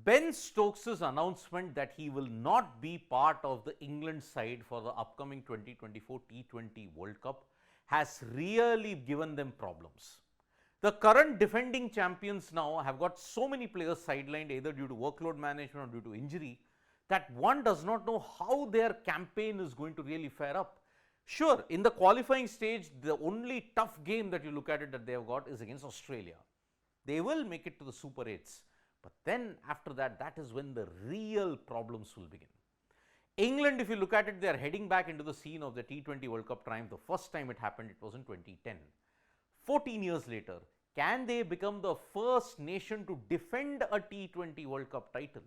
Ben Stokes' announcement that he will not be part of the England side for the upcoming 2024 T20 World Cup has really given them problems. The current defending champions now have got so many players sidelined either due to workload management or due to injury that one does not know how their campaign is going to really fare up. Sure, in the qualifying stage, the only tough game that you look at it that they have got is against Australia. They will make it to the Super 8s. But then after that, that is when the real problems will begin. England, if you look at it, they are heading back into the scene of the T20 World Cup triumph. The first time it happened, it was in 2010. 14 years later, can they become the first nation to defend a T20 World Cup title?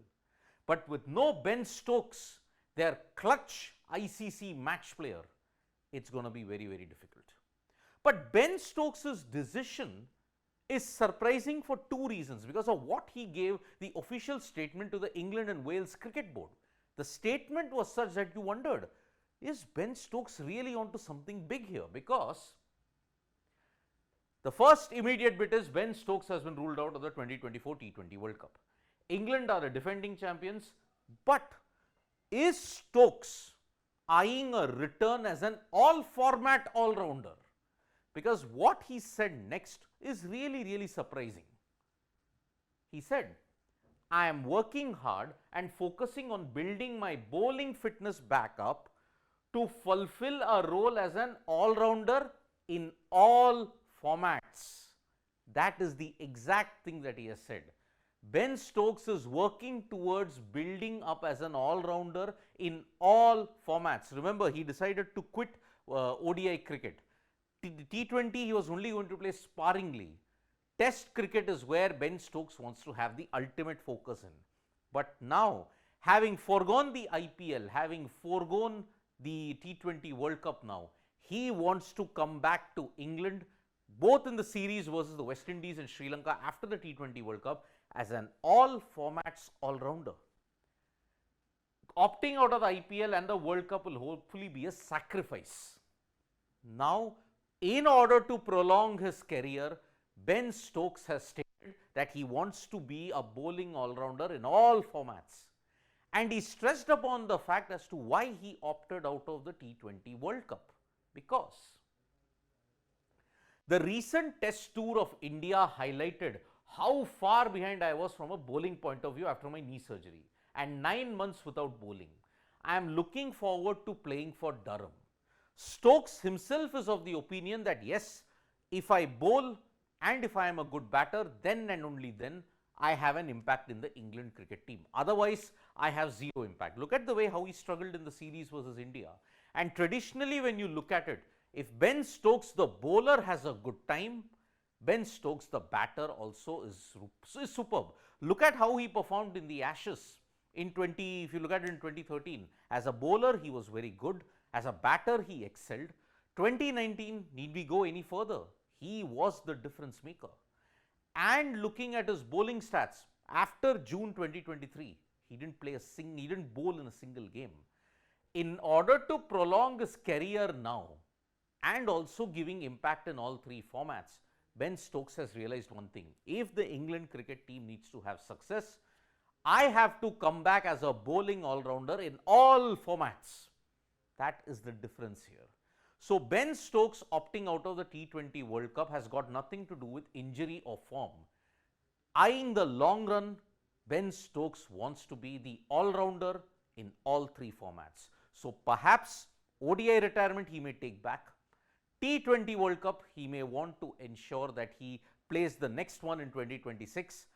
But with no Ben Stokes, their clutch ICC match player, it's going to be very, very difficult. But Ben Stokes' decision is surprising for two reasons, because of what he gave the official statement to the England and Wales Cricket Board. The statement was such that you wondered, is Ben Stokes really onto something big here? Because the first immediate bit is Ben Stokes has been ruled out of the 2024 T20 World Cup. England are the defending champions, but is Stokes eyeing a return as an all-format all-rounder? Because what he said next is really, really surprising. He said, I am working hard and focusing on building my bowling fitness back up to fulfill a role as an all-rounder in all formats. That is the exact thing that he has said. Ben Stokes is working towards building up as an all-rounder in all formats. Remember, he decided to quit ODI cricket. T20 he was only going to play sparingly. Test cricket is where Ben Stokes wants to have the ultimate focus in. But now, having foregone the IPL, having foregone the T20 World Cup now, he wants to come back to England, both in the series versus the West Indies and Sri Lanka after the T20 World Cup, as an all formats all-rounder. Opting out of the IPL and the World Cup will hopefully be a sacrifice. Now, in order to prolong his career, Ben Stokes has stated that he wants to be a bowling all-rounder in all formats. And he stressed upon the fact as to why he opted out of the T20 World Cup. Because the recent test tour of India highlighted how far behind I was from a bowling point of view after my knee surgery. And 9 months without bowling. I am looking forward to playing for Durham. Stokes himself is of the opinion that yes, if I bowl and if I am a good batter, then and only then I have an impact in the England cricket team. Otherwise, I have zero impact. Look at the way how he struggled in the series versus India. And traditionally, when you look at it, if Ben Stokes, the bowler, has a good time, Ben Stokes, the batter, also is superb. Look at how he performed in the Ashes if you look at it in 2013. As a bowler, he was very good. As a batter, he excelled. 2019, need we go any further? He was the difference maker. And looking at his bowling stats, after June 2023, he didn't bowl in a single game. In order to prolong his career now and also giving impact in all three formats, Ben Stokes has realized one thing. If the England cricket team needs to have success, I have to come back as a bowling all-rounder in all formats. That is the difference here. So Ben Stokes opting out of the T20 World Cup has got nothing to do with injury or form. Eyeing the long run, Ben Stokes wants to be the all-rounder in all three formats. So perhaps ODI retirement he may take back. T20 World Cup, he may want to ensure that he plays the next one in 2026.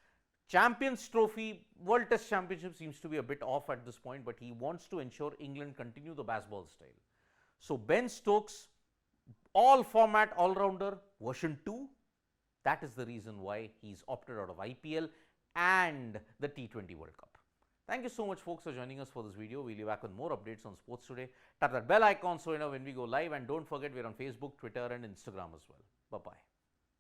Champions Trophy, World Test Championship seems to be a bit off at this point, but he wants to ensure England continue the baseball style. So Ben Stokes, all format all-rounder version 2, that is the reason why he's opted out of IPL and the T20 World Cup. Thank you so much folks for joining us for this video. We'll be back with more updates on sports today. Tap that bell icon so you know when we go live, and don't forget we're on Facebook, Twitter and Instagram as well. Bye-bye.